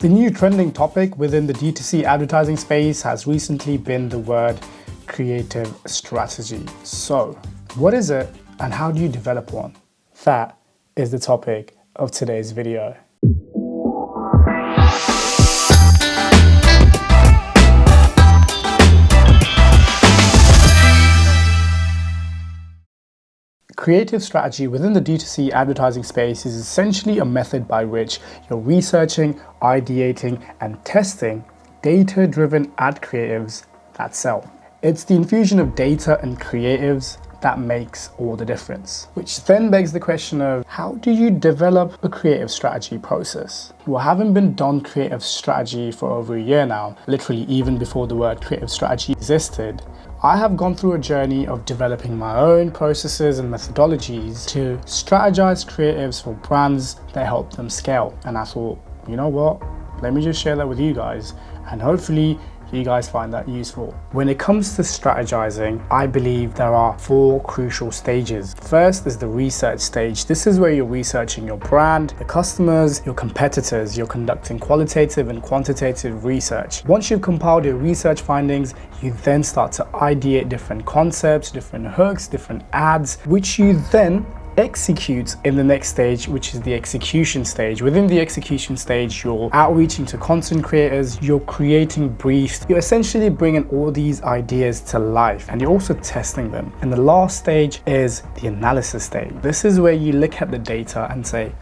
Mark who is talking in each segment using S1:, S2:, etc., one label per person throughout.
S1: The new trending topic within the D2C advertising space has recently been the word creative strategy. So, what is it and how do you develop one? That is the topic of today's video. Creative strategy within the D2C advertising space is essentially a method by which you're researching, ideating, and testing data-driven ad creatives that sell. It's the infusion of data and creatives that makes all the difference. Which then begs the question of, how do you develop a creative strategy process? Well, having been done creative strategy for over a year now, literally even before the word creative strategy existed, I have gone through a journey of developing my own processes and methodologies to strategize creatives for brands that help them scale. And I thought, you know what? Let me just share that with you guys, and hopefully you guys find that useful. When it comes to strategizing, I believe there are 4 crucial stages. First is the research stage. This is where you're researching your brand, the customers, your competitors. You're conducting qualitative and quantitative research. Once you've compiled your research findings, you then start to ideate different concepts, different hooks, different ads, which you then execute in the next stage, which is the execution stage. Within the execution stage, you're outreaching to content creators, you're creating briefs, you're essentially bringing all these ideas to life, and you're also testing them. And the last stage is the analysis stage. This is where you look at the data and say,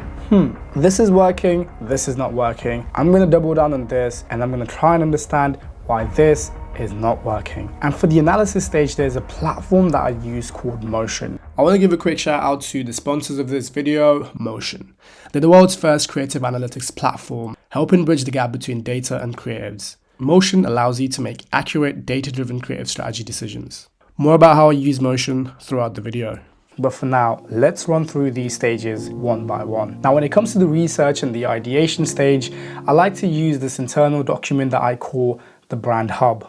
S1: this is working, this is not working. I'm going to double down on this, and I'm going to try and understand why this is not working. And for the analysis stage, there's a platform that I use called Motion. I want to give a quick shout out to the sponsors of this video, Motion. They're the world's first creative analytics platform, helping bridge the gap between data and creatives. Motion allows you to make accurate data-driven creative strategy decisions. More about how I use Motion throughout the video. But for now, let's run through these stages one by one. Now, when it comes to the research and the ideation stage, I like to use this internal document that I call the brand hub.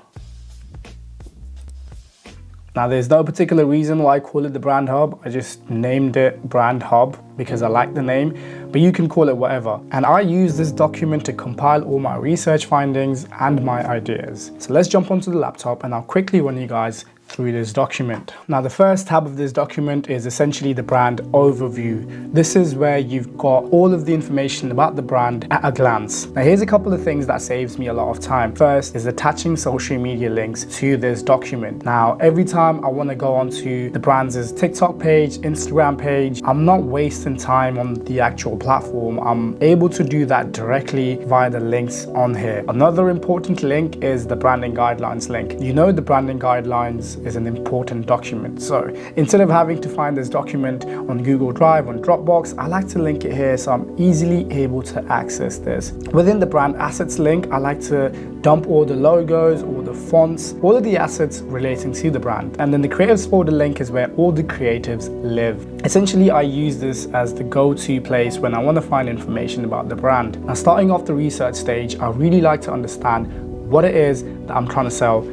S1: Now, there's no particular reason why I call it the brand hub. I just named it brand hub because I like the name, but you can call it whatever. And I use this document to compile all my research findings and my ideas. So let's jump onto the laptop and I'll quickly run you guys through this document. Now, the first tab of this document is essentially the brand overview. This is where you've got all of the information about the brand at a glance. Now, here's a couple of things that saves me a lot of time. First is attaching social media links to this document. Now, every time I want to go onto the brand's TikTok page, Instagram page, I'm not wasting time on the actual platform. I'm able to do that directly via the links on here. Another important link is the branding guidelines link. You know, the branding guidelines is an important document. So instead of having to find this document on Google Drive, on Dropbox, I like to link it here so I'm easily able to access this. Within the brand assets link, I like to dump all the logos, all the fonts, all of the assets relating to the brand. And then the creatives folder link is where all the creatives live. Essentially, I use this as the go-to place when I want to find information about the brand. Now, starting off the research stage, I really like to understand what it is that I'm trying to sell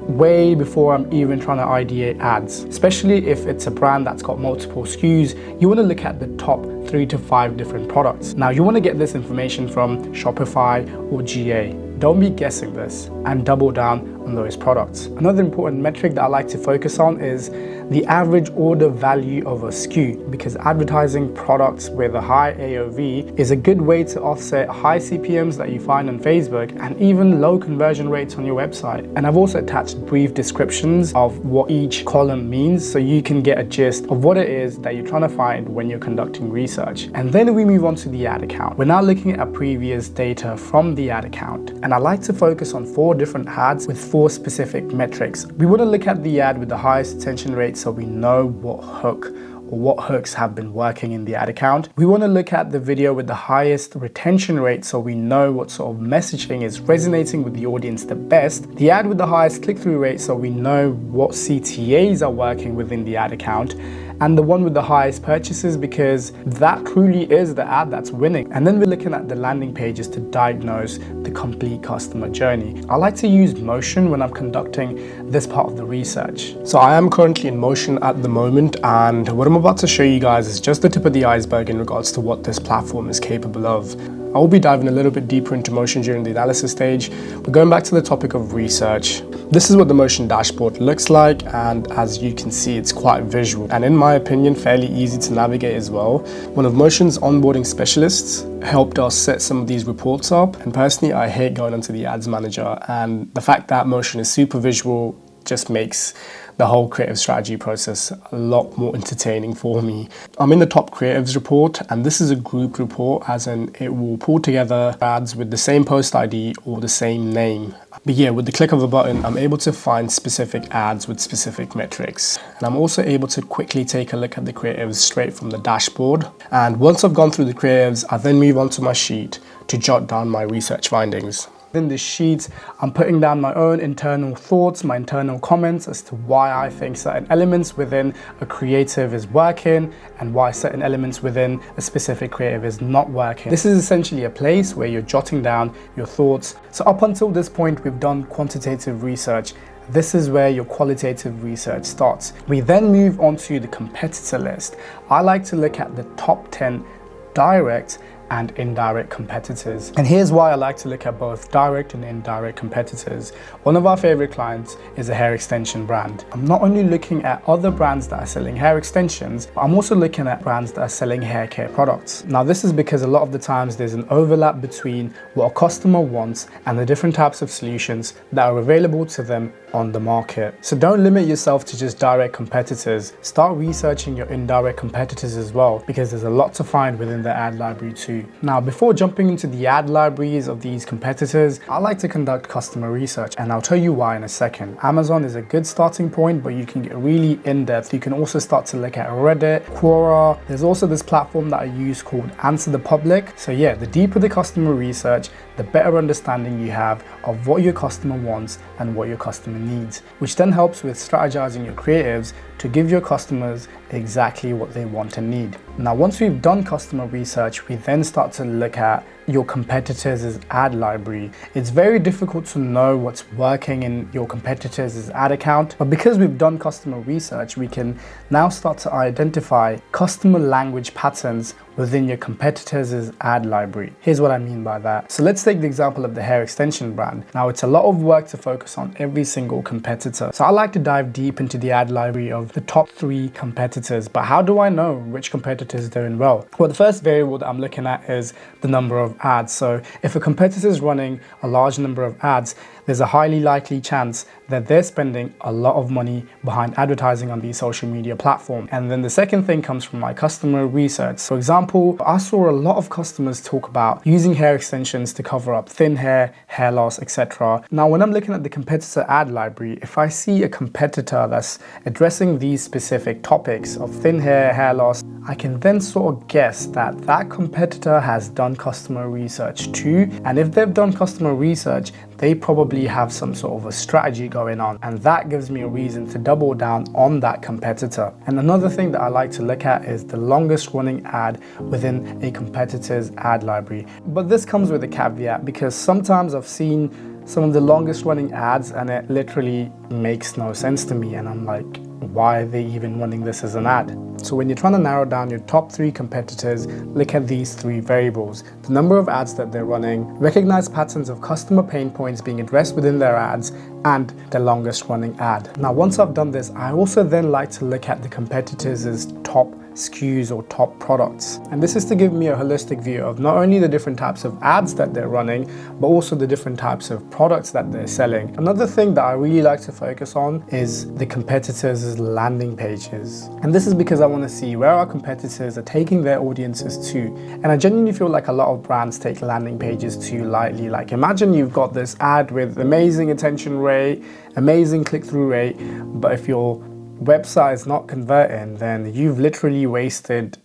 S1: way before I'm even trying to ideate ads. Especially if it's a brand that's got multiple SKUs, you want to look at the top 3 to 5 different products. Now, you want to get this information from Shopify or GA. Don't be guessing this and double down on those products. Another important metric that I like to focus on is the average order value of a SKU, because advertising products with a high AOV is a good way to offset high CPMs that you find on Facebook and even low conversion rates on your website. And I've also attached brief descriptions of what each column means so you can get a gist of what it is that you're trying to find when you're conducting research. And then we move on to the ad account. We're now looking at previous data from the ad account. And I like to focus on 4 different ads with 4 specific metrics. We want to look at the ad with the highest attention rate so we know what hook or what hooks have been working in the ad account. We want to look at the video with the highest retention rate so we know what sort of messaging is resonating with the audience the best. The ad with the highest click-through rate so we know what CTAs are working within the ad account. And the one with the highest purchases, because that truly is the ad that's winning. And then we're looking at the landing pages to diagnose the complete customer journey. I like to use Motion when I'm conducting this part of the research. So I am currently in Motion at the moment, and what I'm about to show you guys is just the tip of the iceberg in regards to what this platform is capable of. I will be diving a little bit deeper into motion during the analysis stage, but going back to the topic of research. This is what the motion dashboard looks like, and as you can see, it's quite visual and in my opinion fairly easy to navigate as well. One of Motion's onboarding specialists helped us set some of these reports up, and personally I hate going onto the ads manager, and the fact that Motion is super visual just makes the whole creative strategy process a lot more entertaining for me. I'm in the top creatives report, and this is a group report, as in it will pull together ads with the same post ID or the same name. But yeah, with the click of a button, I'm able to find specific ads with specific metrics. And I'm also able to quickly take a look at the creatives straight from the dashboard. And once I've gone through the creatives, I then move on to my sheet to jot down my research findings. In this sheet, I'm putting down my own internal thoughts, my internal comments as to why I think certain elements within a creative is working and why certain elements within a specific creative is not working. This is essentially a place where you're jotting down your thoughts. So up until this point, we've done quantitative research. This is where your qualitative research starts. We then move on to the competitor list. I like to look at the top 10 direct and indirect competitors. And here's why I like to look at both direct and indirect competitors. One of our favorite clients is a hair extension brand. I'm not only looking at other brands that are selling hair extensions, but I'm also looking at brands that are selling hair care products. Now this is because a lot of the times there's an overlap between what a customer wants and the different types of solutions that are available to them on the market. So don't limit yourself to just direct competitors. Start researching your indirect competitors as well, because there's a lot to find within the ad library too. Now, before jumping into the ad libraries of these competitors, I like to conduct customer research, and I'll tell you why in a second. Amazon is a good starting point, but you can get really in-depth. You can also start to look at Reddit, Quora. There's also this platform that I use called Answer the Public. So yeah, the deeper the customer research, the better understanding you have of what your customer wants and what your customer needs, which then helps with strategizing your creatives to give your customers exactly what they want and need. Now, once we've done customer research, we then start to look at your competitors' ad library. It's very difficult to know what's working in your competitors' ad account, but because we've done customer research, we can now start to identify customer language patterns within your competitors' ad library. Here's what I mean by that. So let's take the example of the hair extension brand. Now, it's a lot of work to focus on every single competitor. So I like to dive deep into the ad library of the top 3 competitors, but how do I know which competitor is doing well? Well, the first variable that I'm looking at is the number of ads. So if a competitor is running a large number of ads, there's a highly likely chance that they're spending a lot of money behind advertising on these social media platforms. And then the second thing comes from my customer research. For example, I saw a lot of customers talk about using hair extensions to cover up thin hair, hair loss, etc. Now, when I'm looking at the competitor ad library, if I see a competitor that's addressing these specific topics of thin hair, hair loss, I can then sort of guess that that competitor has done customer research too. And if they've done customer research, they probably have some sort of a strategy going on, and that gives me a reason to double down on that competitor. And another thing that I like to look at is the longest running ad within a competitor's ad library. But this comes with a caveat, because sometimes I've seen some of the longest running ads and it literally makes no sense to me, and I'm like, why are they even running this as an ad? So when you're trying to narrow down your top 3 competitors, look at these 3 variables: the number of ads that they're running, recognize patterns of customer pain points being addressed within their ads, and the longest running ad. Now, once I've done this, I also then like to look at the competitors' top SKUs or top products. And this is to give me a holistic view of not only the different types of ads that they're running, but also the different types of products that they're selling. Another thing that I really like to focus on is the competitors' landing pages. And this is because I want to see where our competitors are taking their audiences to. And I genuinely feel like a lot of brands take landing pages too lightly. Like, imagine you've got this ad with amazing attention rate, amazing click-through rate, but if your website is not converting, then you've literally wasted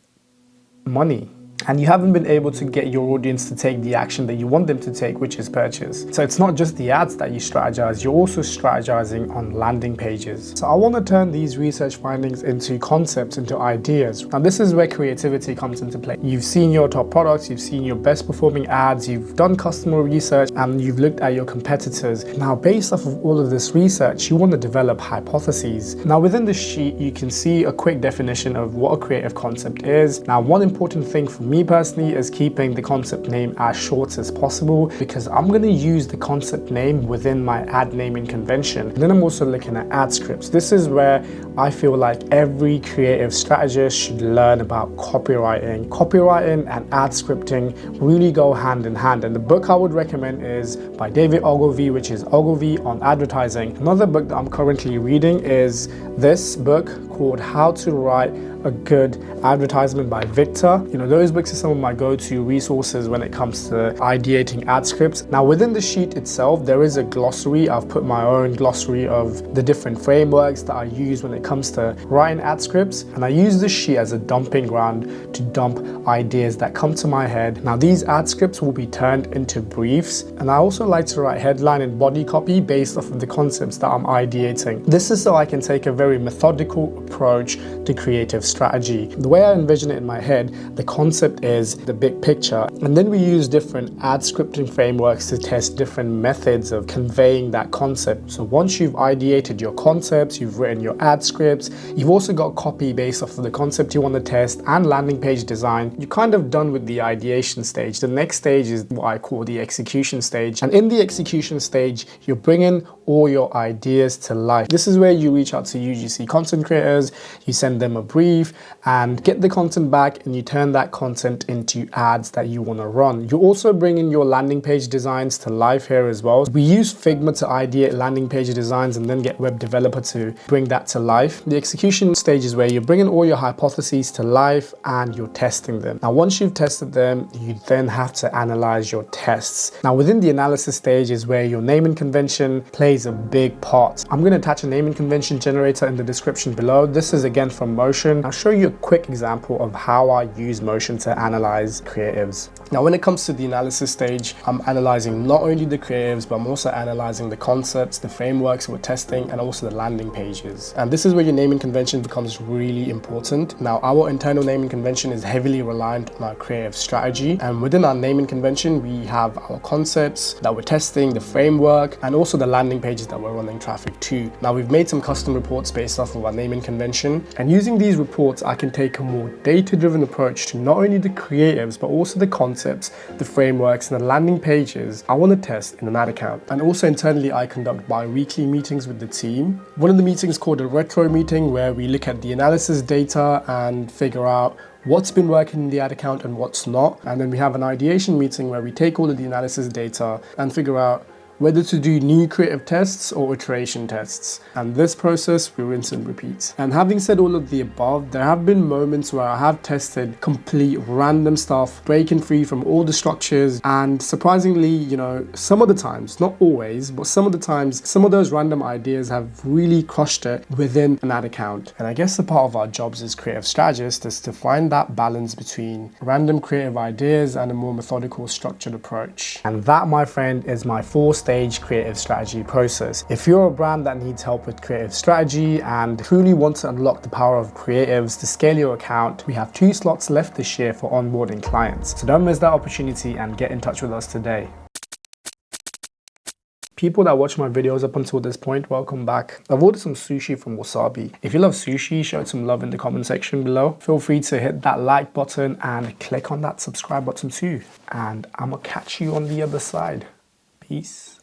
S1: money. and you haven't been able to get your audience to take the action that you want them to take, which is purchase. So it's not just the ads that you strategize, you're also strategizing on landing pages. So I want to turn these research findings into concepts, into ideas. And this is where creativity comes into play. You've seen your top products, you've seen your best performing ads, you've done customer research, and you've looked at your competitors. Now, based off of all of this research, you want to develop hypotheses. Now, within this sheet, you can see a quick definition of what a creative concept is. Now, one important thing for me me personally is keeping the concept name as short as possible, because I'm going to use the concept name within my ad naming convention. And then I'm also looking at ad scripts. This is where I feel like every creative strategist should learn about copywriting. Copywriting and ad scripting really go hand in hand. And the book I would recommend is by David Ogilvy, which is Ogilvy on Advertising. Another book that I'm currently reading is this book called How to Write a Good Advertisement by Victor. You know, those books are some of my go-to resources when it comes to ideating ad scripts. Now, within the sheet itself, there is a glossary. I've put my own glossary of the different frameworks that I use when it comes to writing ad scripts. And I use this sheet as a dumping ground to dump ideas that come to my head. Now, these ad scripts will be turned into briefs. And I also like to write headline and body copy based off of the concepts that I'm ideating. This is so I can take a very methodical approach to creative strategy. The way I envision it in my head, the concept is the big picture, and then we use different ad scripting frameworks to test different methods of conveying that concept. So once you've ideated your concepts, you've written your ad scripts, you've also got copy based off of the concept you want to test and landing page design, you're kind of done with the ideation stage. The next stage is what I call the execution stage. And in the execution stage, you're bringing all your ideas to life. This is where you reach out to UGC content creators, you send them a brief and get the content back, and you turn that content into ads that you want to run. You also bring in your landing page designs to life here as well. We use Figma to ideate landing page designs and then get web developer to bring that to life. The execution stage is where you're bringing all your hypotheses to life and you're testing them. Now, once you've tested them, you then have to analyze your tests. Now, within the analysis stage is where your naming convention plays a big part. I'm going to attach a naming convention generator in the description below. This is again from Motion. I'll show you a quick example of how I use Motion to analyze creatives. Now, when it comes to the analysis stage, I'm analyzing not only the creatives, but I'm also analyzing the concepts, the frameworks we're testing, and also the landing pages. And this is where your naming convention becomes really important. Now, our internal naming convention is heavily reliant on our creative strategy. And within our naming convention, we have our concepts that we're testing, the framework, and also the landing pages that we're running traffic to. Now, we've made some custom reports based off of our naming convention. And using these reports, I can take a more data-driven approach to not only the creatives, but also the concepts, the frameworks, and the landing pages I want to test in an ad account. And also internally, I conduct bi-weekly meetings with the team. One of the meetings is called a retro meeting, where we look at the analysis data and figure out what's been working in the ad account and what's not. And then we have an ideation meeting where we take all of the analysis data and figure out whether to do new creative tests or iteration tests. And this process we rinse and repeat. And having said all of the above, there have been moments where I have tested complete random stuff, breaking free from all the structures, and surprisingly, you know, some of the times, not always, but some of the times, some of those random ideas have really crushed it within an ad account. And I guess a part of our jobs as creative strategists is to find that balance between random creative ideas and a more methodical, structured approach. And that, my friend, is my four-stage creative strategy process. If you're a brand that needs help with creative strategy and truly want to unlock the power of creatives to scale your account, we have 2 slots left this year for onboarding clients. So don't miss that opportunity and get in touch with us today. People that watch my videos up until this point, welcome back. I've ordered some sushi from Wasabi. If you love sushi, show it some love in the comment section below. Feel free to hit that like button and click on that subscribe button too. And I'm gonna catch you on the other side. Peace.